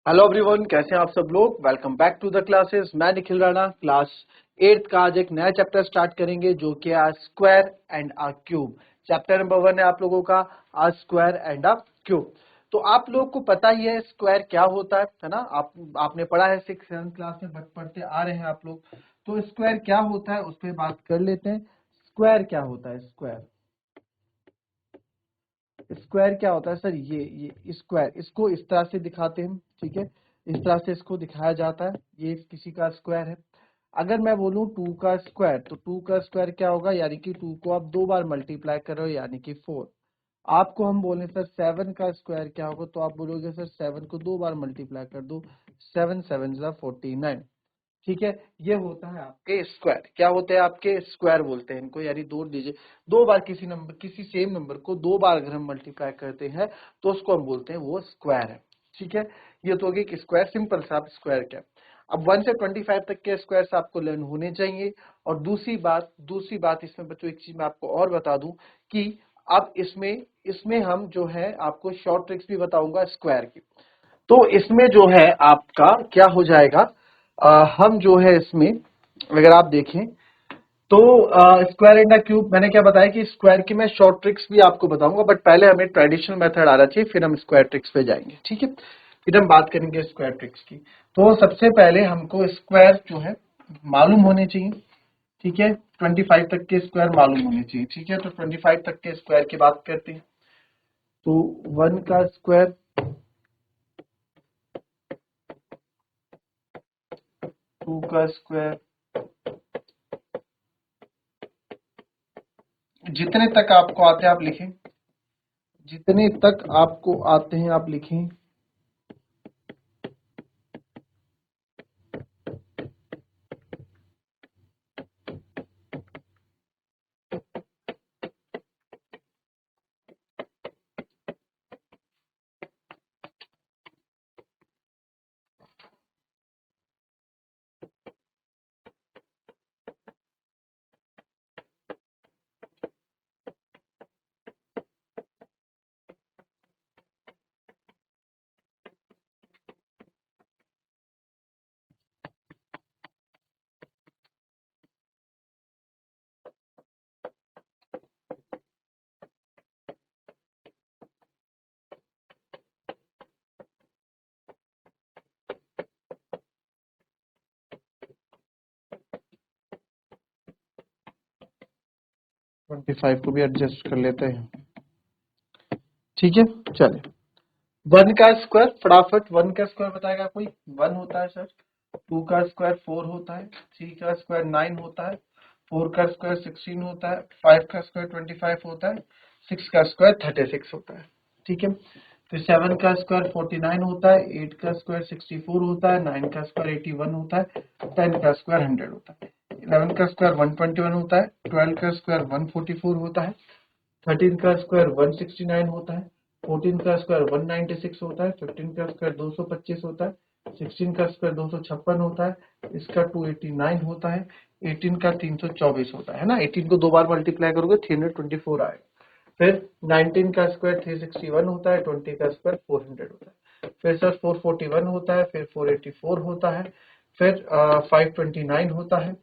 Hello everyone, कैसे हैं आप सब लोग। Welcome back to the classes. मैं निखिल राणा क्लास 8th का आज एक नया चैप्टर स्टार्ट करेंगे जो कि आज square and a cube. Chapter number 1 है आप लोगों का आज स्क्वायर एंड अ क्यूब। तो आप लोगों को पता ही है स्क्वायर क्या होता है ना। आपने पढ़ा है 6th 7th क्लास में पढ़ते आ रहे हैं आप लोग। तो स्क्वायर क्या होता है उस पर बात कर लेते हैं। स्क्वायर क्या होता है? स्क्वायर स्क्वायर क्या होता है सर? ये स्क्वायर, इसको इस तरह से दिखाते हैं, ठीक है। इस तरह से इसको दिखाया जाता है, ये किसी का स्क्वायर है। अगर मैं बोलूं 2 का स्क्वायर, तो 2 का स्क्वायर क्या होगा? यानी कि 2 को आप दो बार मल्टीप्लाई करो यानी कि 4। आपको हम बोले सर 7 का स्क्वायर क्या होगा, तो आप बोलोगे सर 7 को दो बार मल्टीप्लाई कर दो, 7 7 49। ठीक है। ये होता है आपके स्क्वायर। क्या होते हैं आपके? स्क्वायर बोलते हैं इनको। यानी दो डिजिट, दो बार किसी सेम नंबर को दो बार अगर हम मल्टीप्लाई करते हैं तो उसको हम बोलते हैं वो स्क्वायर है। ठीक है। ये तो हो गई कि स्क्वायर सिंपल सा। आप स्क्वायर क्या, अब 1 से 25 तक के स्क्वायर्स आपको लर्न होने चाहिए। और दूसरी बात इसमें बच्चों एक चीज मैं आपको और बता दूं कि अब इसमें इसमें हम जो है आपको शॉर्ट ट्रिक्स भी बताऊंगा स्क्वायर की। तो इसमें जो है आपका क्या हो जाएगा, हम जो है इसमें अगर आप देखें तो स्क्वायर एंड क्यूब मैंने क्या बताया कि स्क्वायर की मैं शॉर्ट ट्रिक्स भी आपको बताऊंगा, बट पहले हमें ट्रेडिशनल मेथड आना चाहिए, फिर हम स्क्वायर ट्रिक्स पे जाएंगे। ठीक है। फिर हम बात करेंगे स्क्वायर ट्रिक्स की। तो सबसे पहले हमको स्क्वायर जो है मालूम होने चाहिए। ठीक है। 25 तक के स्क्वायर मालूम होने चाहिए। ठीक है। तो 25 तक के स्क्वायर की बात करते हैं। तो 1 का स्क्वायर, 2 का स्क्वायर, जितने तक आपको आते हैं आप लिखें, जितने तक आपको आते हैं आप लिखें। ट्वेंटी फाइव को भी एडजस्ट कर लेते हैं। ठीक है। चले, 1 का स्क्वायर फटाफट। 1 का स्क्वायर बताएगा कोई? 1 होता है सर। 2 का स्क्वायर 4 होता है। 3 का स्क्वायर 9 होता है। 4 का स्क्वायर 16 होता है। 5 का स्क्वायर 25 होता है। 6 का स्क्वायर 36 होता है। ठीक है। फिर 7 का स्क्वायर 49 होता है। 8 का स्क्वायर 64 होता है। 9 का स्क्वायर 81 होता है। 10 का स्क्वायर 100 होता है। 11 का स्क्वायर 121 होता है। 12 का स्क्वायर 144 होता है। 13 का स्क्वायर 169 होता है। 14 का स्क्वायर 196 होता है। 15 का स्क्वायर 225 होता है। 16 का स्क्वायर 256 होता है। इसका 289 होता है। 18 का 324 होता है ना। 18 को दो बार मल्टीप्लाई करोगे 324 आएगा। फिर 19 का स्क्वायर 361 होता है। 20 का स्क्वायर 400 होता है। फिर सर 441 होता है। फिर 484 होता है। फिर 529 होता है।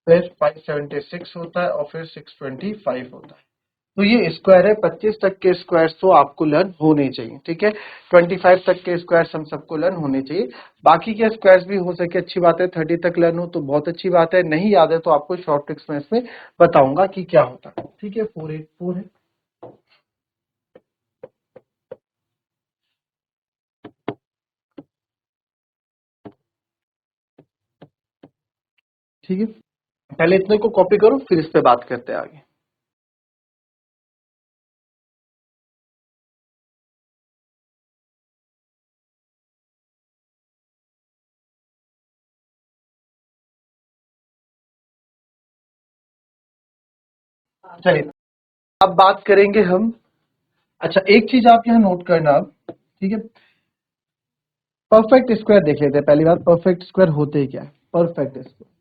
फिर 576 होता है और फिर 625 होता है। तो ये स्क्वायर है। 25 तक के स्क्वायर तो आपको लर्न होने चाहिए। ठीक है। 25 तक के स्क्वायर हम सबको लर्न होने चाहिए। बाकी के स्क्वायर्स भी हो सके अच्छी बात है। 30 तक लर्न हो तो बहुत अच्छी बात है। नहीं याद है तो आपको शॉर्ट ट्रिक्स में इसमें बताऊंगा कि क्या होता है। ठीक है। 484 है। ठीक है। पहले इतने को कॉपी करो फिर इस पे बात करते हैं आगे। चलिए, अब बात करेंगे हम। अच्छा, एक चीज आप यहाँ नोट करना अब। ठीक है। परफेक्ट स्क्वायर देख लेते हैं। पहली बात, परफेक्ट स्क्वायर होते ही क्या है? परफेक्ट स्क्वायर,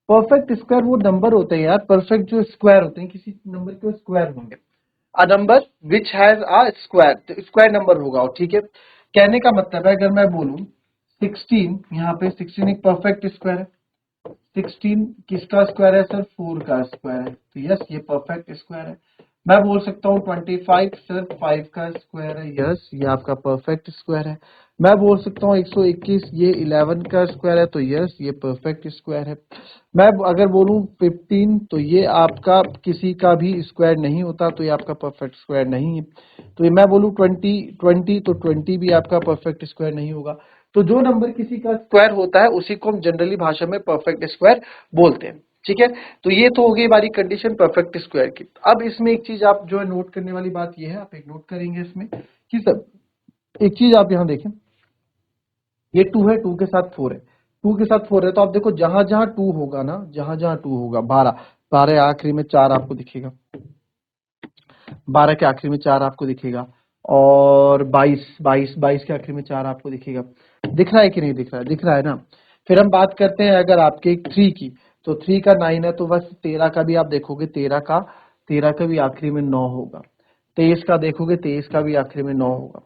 परफेक्ट स्क्वायर वो नंबर होते हैं यार। परफेक्ट जो स्क्वायर होते हैं किसी नंबर के स्क्वायर होंगे। A number which has a square, तो स्क्वायर नंबर होगा। ठीक है, कहने का मतलब है अगर मैं बोलूं 16, यहाँ पे 16 एक परफेक्ट स्क्वायर है। 16 किसका स्क्वायर है सर? 4 का स्क्वायर है, तो यस ये परफेक्ट स्क्वायर है। मैं बोल सकता हूँ 25 सर 5 का स्क्वायर है, यस ये आपका परफेक्ट स्क्वायर है। मैं बोल सकता हूँ 121 ये 11 का स्क्वायर है, तो यस ये परफेक्ट स्क्वायर है। मैं अगर बोलूँ 15 तो ये आपका किसी का भी स्क्वायर नहीं होता, तो ये आपका परफेक्ट स्क्वायर नहीं है। तो ये मैं बोलूँ 20 तो 20 भी आपका परफेक्ट स्क्वायर नहीं होगा। तो जो नंबर किसी का स्क्वायर होता है उसी को हम जनरली भाषा में परफेक्ट स्क्वायर बोलते हैं। ठीक है, तो ये तो हो गई हमारी कंडीशन परफेक्ट स्क्वायर की। अब इसमें एक चीज आप जो है नोट करने वाली बात ये है, आप एक नोट करेंगे इसमें कि सब एक चीज आप यहां देखें, ये 2 है, 2 के साथ 4 है, 2 के साथ 4 है, तो आप देखो जहां जहां 2 होगा ना, जहां जहां 2 होगा, 12 12 आखिरी में 4 आपको दिखेगा, 12 के आखिरी में 4 आपको दिखेगा, और 22 के आखिरी में 4 आपको दिखेगा। दिख रहा है कि नहीं दिख रहा है? दिख रहा है ना। फिर हम बात करते हैं अगर आपके 3 की, तो 3 का 9 है, तो बस 13 का भी आप देखोगे, 13 का भी आखिरी में 9 होगा। 23 का देखोगे, 23 का भी आखिरी में 9 होगा।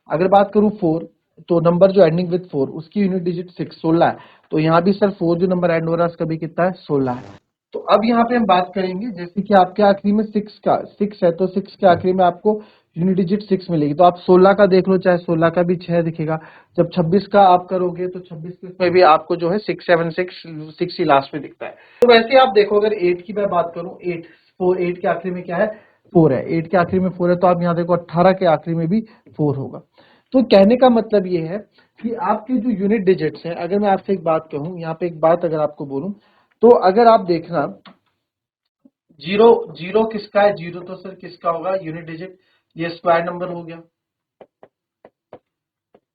अगर बात करूं 4, तो नंबर जो एंडिंग विद 4 उसकी यूनिट डिजिट 16 है, तो यहाँ भी सर 4 जो नंबर एंड हो रहा है उसका भी कितना है? 16 है। तो अब यहाँ पे हम बात करेंगे जैसे कि आपके आखिरी में 6 है, तो 6 के आखिरी में आपको यूनिट डिजिट 6 मिलेगी, तो आप 16 का देख लो, चाहे 16 का भी 6 दिखेगा। जब 26 का आप करोगे तो 26 में भी आपको जो है 6 ही लास्ट में दिखता है। तो वैसे आप देखो अगर 8 की मैं बात करूं, 8 के आखिरी में क्या है? 4 है, 8 के आखिरी में 4 है, तो आप यहाँ देखो 18 के आखिरी में भी 4 होगा। तो कहने का मतलब ये है कि आपके जो यूनिट डिजिट्स हैं, अगर मैं आपसे एक बात कहूं, यहाँ पे एक बात अगर आपको बोलूं, तो अगर आप देखना जीरो, जीरो किसका है? जीरो तो सर किसका होगा यूनिट डिजिट? ये स्क्वायर नंबर हो गया।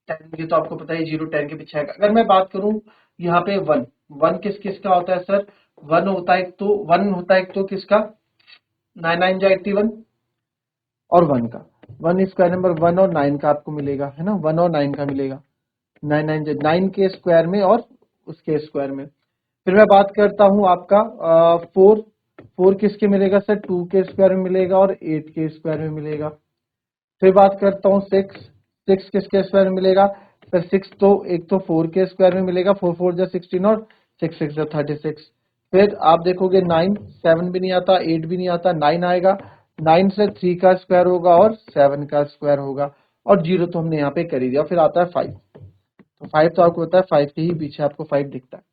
10 ये तो आपको पता है, जीरो 10 के पीछे आएगा। अगर मैं बात करूं यहाँ पे 1, 1 किस किसका होता है सर? 1 होता है एक तो, 1 होता है एक तो किसका? 9 9 जा 81, और 1 का, 1 स्क्वायर नंबर 1 और 9 का आपको मिलेगा, है ना, 1 और 9 का मिलेगा। 9 9 9 के स्क्वायर में और उसके स्क्वायर में। फिर मैं बात करता हूं आपका 4, 4 किसके मिलेगा सर? 2 के स्क्वायर में मिलेगा और 8 के स्क्वायर में मिलेगा। फिर बात करता हूँ 6, 6 किसके स्क्वायर में मिलेगा? फिर 6 तो एक तो 4 के स्क्वायर में मिलेगा, 4 4 जा 16 और 6 6 जा 36। फिर आप देखोगे 9, 7 भी नहीं आता, 8 भी नहीं आता, 9 आएगा। 9 से 3 का स्क्वायर होगा और 7 का स्क्वायर होगा, और जीरो तो हमने यहाँ पे कर ही दिया। फिर आता है 5, तो 5 तो आपको पता है 5 के ही पीछे आपको 5 दिखता है।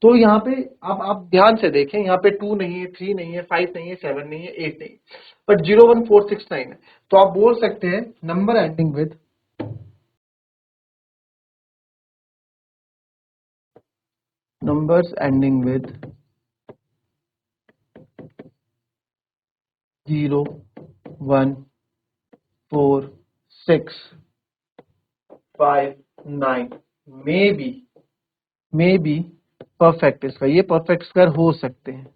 तो यहाँ पे अब आप ध्यान से देखें, यहाँ पे 2 नहीं है, 3 नहीं है, 5 नहीं है, 7 नहीं है, 8 नहीं है, बट 01469 है। तो आप बोल सकते हैं number ending with numbers ending with 0 1 4 6 5 9 may be perfect square, ये परफेक्ट स्क्वायर हो सकते हैं,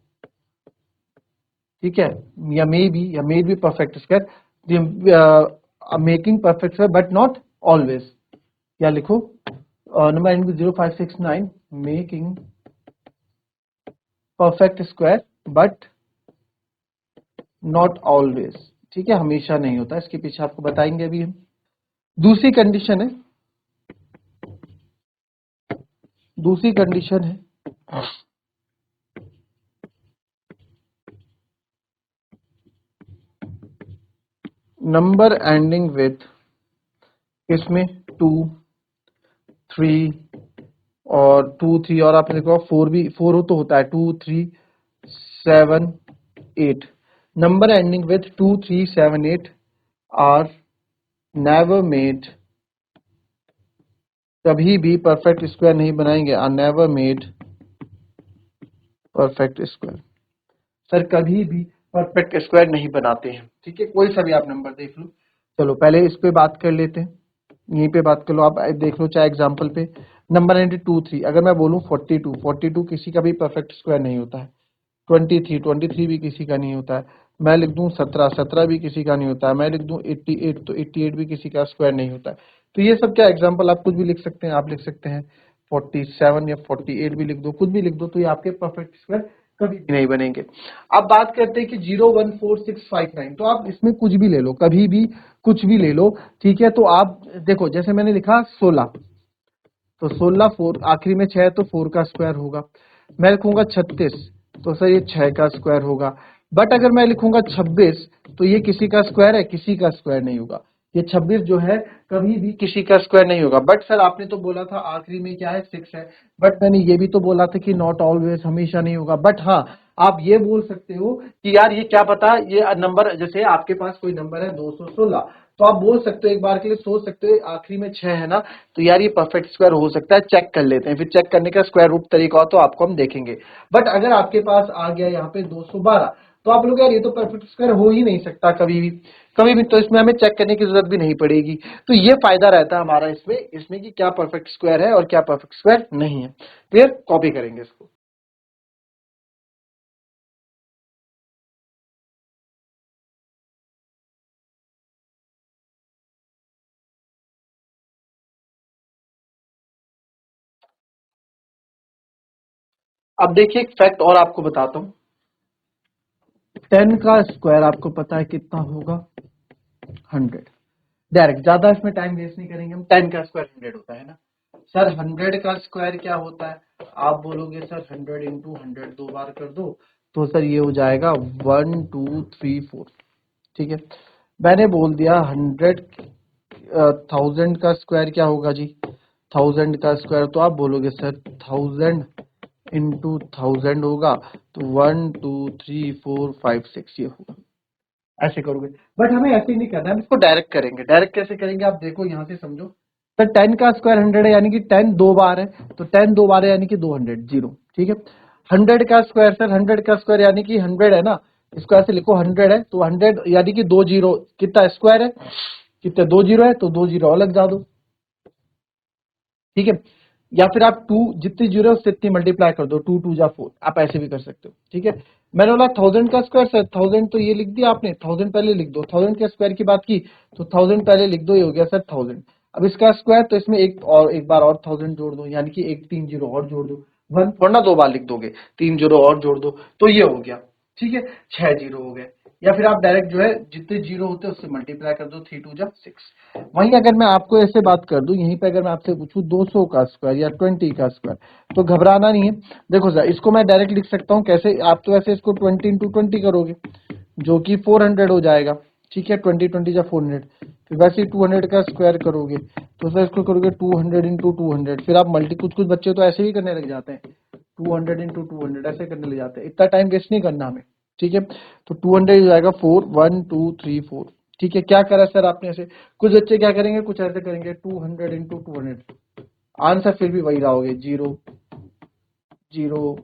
ठीक है, या may be perfect square, making perfect square but not always. या लिखो number ending with 0569 making perfect square but not always. ठीक है, हमेशा नहीं होता, इसके पीछे आपको बताएंगे अभी हम। दूसरी कंडीशन है, दूसरी कंडीशन है नंबर एंडिंग विथ इसमें 2 3 और 2 3 और आपने देखो 4 भी, 4 हो तो होता है 2 3 7 8। Number ending with 2 3 7 8 are never made, कभी भी परफेक्ट स्क्वायर नहीं बनाएंगे, are never made perfect square. Sir कभी भी परफेक्ट स्क्वायर नहीं बनाते हैं, ठीक है, कोई सा भी आप नंबर देख लो। चलो पहले इस पे बात कर लेते हैं, यहीं पे बात कर लो आप, देख लो चाहे एग्जांपल पे। नंबर 92 3, अगर मैं बोलूं 42, 42 किसी का भी परफेक्ट स्क्वायर नहीं होता है। 23, 23 भी किसी का नहीं होता है। मैं लिख दूं 17, 17 भी किसी का नहीं होता है। मैं लिख दूं 88, तो 88 भी किसी का स्क्वायर नहीं होता है। तो ये सब क्या एग्जाम्पल, आप कुछ भी लिख सकते हैं, आप लिख सकते हैं 47 या 48 भी लिख दो, कुछ भी लिख दो, तो ये आपके परफेक्ट स्क्वायर कभी भी नहीं बनेंगे। अब बात करते हैं कि 014,659, तो आप इसमें कुछ भी ले लो, कभी भी कुछ भी ले लो, ठीक है। तो आप देखो जैसे मैंने लिखा 16, तो 16 4 आखिरी में 6 तो 4 का स्क्वायर होगा। मैं लिखूंगा 36, तो सर ये 6 का स्क्वायर होगा। बट अगर मैं लिखूंगा 26, तो ये किसी का स्क्वायर है, किसी का स्क्वायर नहीं होगा। ये 26 जो है कभी भी किसी का स्क्वायर नहीं होगा। बट सर आपने तो बोला था आखिरी में क्या है, 6 है। बट मैंने ये भी तो बोला था कि नॉट ऑलवेज, हमेशा नहीं होगा। बट हाँ, आप ये बोल सकते हो कि यार ये क्या पता, ये नंबर जैसे आपके पास कोई नंबर है 216, तो आप बोल सकते हो, एक बार के लिए सोच सकते हो आखिरी में 6 है ना, तो यार ये परफेक्ट स्क्वायर हो सकता है, चेक कर लेते हैं। फिर चेक करने का स्क्वायर रूट तरीका हो तो आपको हम देखेंगे। बट अगर आपके पास आ गया यहाँ पे 212, तो आप लोग यार ये तो परफेक्ट स्क्वायर हो ही नहीं सकता कभी भी, कभी भी। तो इसमें हमें चेक करने की जरूरत भी नहीं पड़ेगी। तो ये फायदा रहता है हमारा इसमें इसमें कि क्या परफेक्ट स्क्वायर है और क्या परफेक्ट स्क्वायर नहीं है। फिर कॉपी करेंगे इसको। अब देखिए एक फैक्ट और आपको बताता हूँ। 10 का स्क्वायर आपको पता है कितना होगा, 100। डायरेक्ट, ज्यादा इसमें टाइम वेस्ट नहीं करेंगे हम। 10 का स्क्वायर 100 होता है ना। सर 100 का स्क्वायर क्या होता है, आप बोलोगे सर 100 इंटू 100 दो बार कर दो, तो सर ये हो जाएगा 1234, ठीक है। मैंने बोल दिया 100, 1000 का स्क्वायर क्या होगा जी, 1000 का स्क्वायर, तो आप बोलोगे सर 1000 इंटू 1000 होगा, तो 123456 ये होगा। ऐसे करोगे। बट हमें ऐसे नहीं करना है, हम इसको डायरेक्ट करेंगे। डायरेक्ट कैसे करेंगे आप देखो यहाँ से समझो। सर 10 का स्क्वायर 100 है, यानी कि 10 दो बार है, तो 10 दो बार है यानी कि 200, जीरो, ठीक है। 100 का स्क्वायर, सर 100 का स्क्वायर यानी कि 100 है ना, इसको ऐसे लिखो 100 है, तो 100 यानी कि दो जीरो, कितना स्क्वायर है, कितने दो जीरो है, तो दो जीरो और लग जा दो, ठीक है। या फिर आप टू, जितनी जीरो है उससे इतनी मल्टीप्लाई कर दो, टू टू जा फोर, आप ऐसे भी कर सकते हो, ठीक है। मैंने बोला 1000 का स्क्वायर, सर 1000 तो ये लिख दिया आपने, 1000 पहले लिख दो, 1000 के स्क्वायर की बात की तो 1000 पहले लिख दो, ये हो गया सर 1000। अब इसका स्क्वायर, तो इसमें एक और, एक बार और 1000 जोड़ दो, यानी कि एक तीन जीरो और जोड़ दो, वन थोड़ा ना दो बार लिख दोगे, तीन जीरो और जोड़ दो, तो ये हो गया, ठीक है, छह जीरो हो गए। या फिर आप डायरेक्ट जो है जितने जीरो होते हैं उससे मल्टीप्लाई कर दो, थ्री टू जा सिक्स। वहीं अगर मैं आपको ऐसे बात कर दूं, यहीं पे अगर मैं आपसे पूछूं 200 का स्क्वायर या 20 का स्क्वायर, तो घबराना नहीं है। देखो सर इसको मैं डायरेक्ट लिख सकता हूं कैसे, आप तो ऐसे इसको 20 इंटू 20 करोगे, जो कि 400 हो जाएगा, ठीक है। 20 20 या 400, फिर वैसे ही 200 का स्क्वायर करोगे, तो सर इसको करोगे 200 इंटू 200, फिर आप मल्टी, कुछ कुछ बच्चे तो ऐसे ही करने लग जाते हैं, 200 इंटू 200 ऐसे करने लग जाते हैं। इतना टाइम वेस्ट नहीं करना हमें, ठीक है। तो 200 हो जाएगा 4, 1 2 3 4, ठीक है। क्या करा सर आपने ऐसे, कुछ बच्चे क्या करेंगे, कुछ ऐसे करेंगे 200 इंटू 200, आंसर फिर भी वही रहोगे, zero zero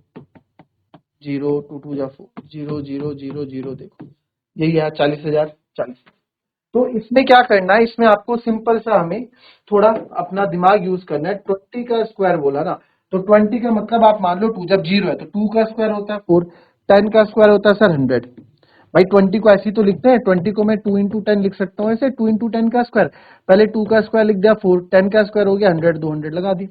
zero, two two जा four, zero zero zero zero, देखो यही है 40,000 40। तो इसमें क्या करना है, इसमें आपको सिंपल सा हमें थोड़ा अपना दिमाग यूज करना है। 20 का स्क्वायर बोला ना, तो 20 का मतलब आप मान लो टू, जब जीरो है तो टू का स्क्वायर होता है 4, 10 का स्क्वायर होता है सर 100। भाई 20 को ऐसे ही तो लिखते हैं, 20 को मैं 2 इंटू 10 लिख सकता हूँ, ऐसे 2 इंटू 10 का स्क्वायर, पहले 2 का स्क्वायर लिख दिया 4, 10 का स्क्वायर हो गया 100, 200 लगा दी।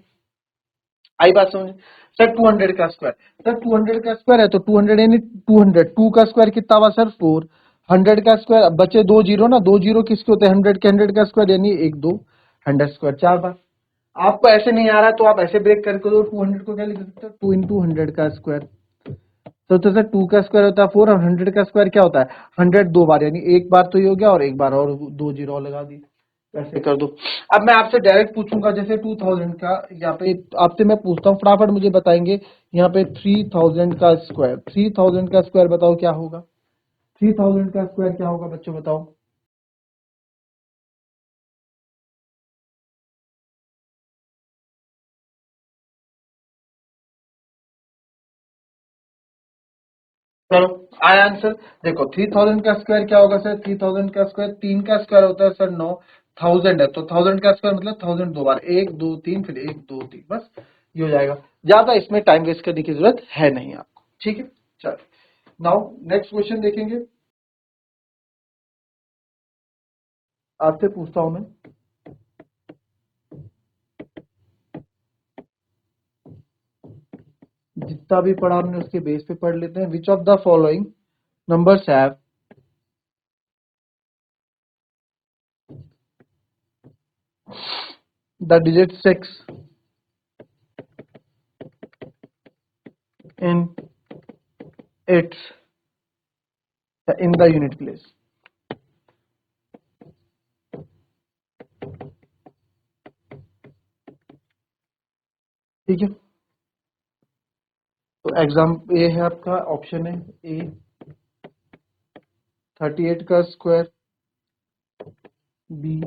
आई बात समझ। सर 200 का स्क्वायर, सर 200 का स्क्वायर है तो 200 यानी 200, टू का स्क्वायर कितना हुआ सर 4, 100 का स्क्वायर, अब बचे दो जीरो ना, दो जीरो किसके होते हैं 100 के, 100 का स्क्वायर यानी एक दो, 100 स्क्वायर चार बार। आपको ऐसे नहीं आ रहा तो आप ऐसे ब्रेक करके दो, 200 को क्या लिख सकते हो, 2 इंटू 100 का स्क्वायर। तो सर टू का स्क्वायर होता है 4 और 100 का स्क्वायर क्या होता है 100 दो बार, यानी एक बार तो ये हो गया और एक बार और दो जीरो और लगा दी, ऐसे कर दो। अब मैं आपसे डायरेक्ट पूछूंगा जैसे 2000 का, यहाँ पे आपसे मैं पूछता हूँ, फटाफट मुझे बताएंगे। यहाँ पे 3000 का स्क्वायर, 3000 का स्क्वायर बताओ क्या होगा, 3000 का स्क्वायर क्या होगा बच्चों बताओ। चलो आया आंसर। देखो 3000 का स्क्वायर क्या होगा सर, 3000 का स्क्वायर, तीन का स्क्वायर होता है सर 9, 1000 है तो 1000 का स्क्वायर मतलब 1000 दो बार, एक दो तीन, फिर एक दो तीन, बस ये हो जाएगा। ज्यादा इसमें टाइम वेस्ट करने की जरूरत है नहीं आपको, ठीक है। चलो नाउ नेक्स्ट क्वेश्चन देखेंगे। आपसे पूछता हूं मैं, जितना भी पढ़ा हमने उसके बेस पे पढ़ लेते हैं। Which of the following numbers have the digit 6 in its in the unit place। ठीक है, तो एग्जाम ए है आपका, ऑप्शन है ए 38 का स्क्वायर, बी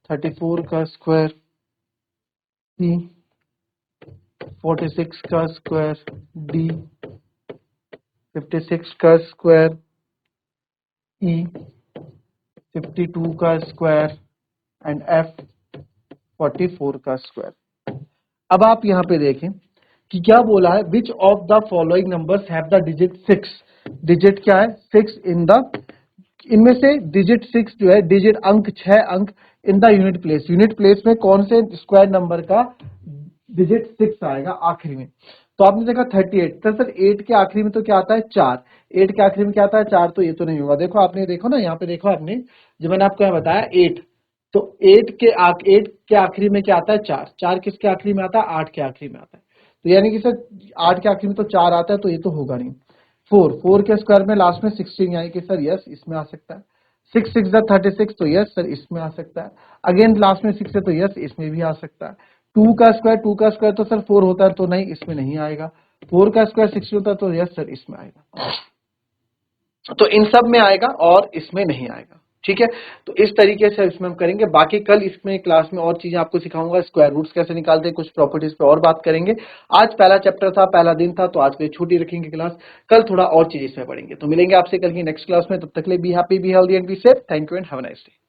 34 का स्क्वायर, सी 46 का स्क्वायर, डी 56 का स्क्वायर, ई 52 का स्क्वायर एंड एफ 44 का स्क्वायर। अब आप यहाँ पे देखें कि क्या बोला है, which of the following numbers have the digit 6। Digit क्या है 6 इन द, इनमें से डिजिट 6 जो है, डिजिट अंक 6 अंक in the unit place, unit place में कौन से स्क्वायर नंबर का डिजिट 6 आएगा आखिरी में। तो आपने देखा 38, तो सर 8 के आखिरी में तो क्या आता है 4, 8 के आखिरी में क्या आता है 4, तो ये तो नहीं होगा। देखो आपने, देखो ना यहाँ पे, देखो आपने जो मैंने आपको यहाँ बताया 8, तो 8 के आखिरी में क्या आता है 4, 4 किसके आखिरी में आता है 8 के आखिरी में आता है, तो यानी कि सर 8 के आखिरी में तो 4 आता है, तो ये तो होगा नहीं। 4 के स्क्वायर में लास्ट में 16, यानी कि सर यस इसमें आ सकता है। 6 6 36, तो यस सर इसमें आ सकता है। अगेन लास्ट में 6 है, तो यस इसमें भी आ सकता है। 2 का स्क्वायर तो सर 4 होता है, तो नहीं इसमें नहीं आएगा। 4 का स्क्वायर 16 होता है, तो यस सर इसमें आएगा। तो इन सब में आएगा और इसमें नहीं आएगा। ठीक है, तो इस तरीके से इसमें हम करेंगे। बाकी कल इसमें क्लास में और चीजें आपको सिखाऊंगा, स्क्वायर रूट्स कैसे निकालते हैं, कुछ प्रॉपर्टीज पे और बात करेंगे। आज पहला चैप्टर था, पहला दिन था, तो आज के लिए छुट्टी रखेंगे क्लास। कल थोड़ा और चीज इसमें पढ़ेंगे। तो मिलेंगे आपसे कल की नेक्स्ट क्लास में, तब तक के लिए be happy, be healthy and be safe. Thank you and have a nice day.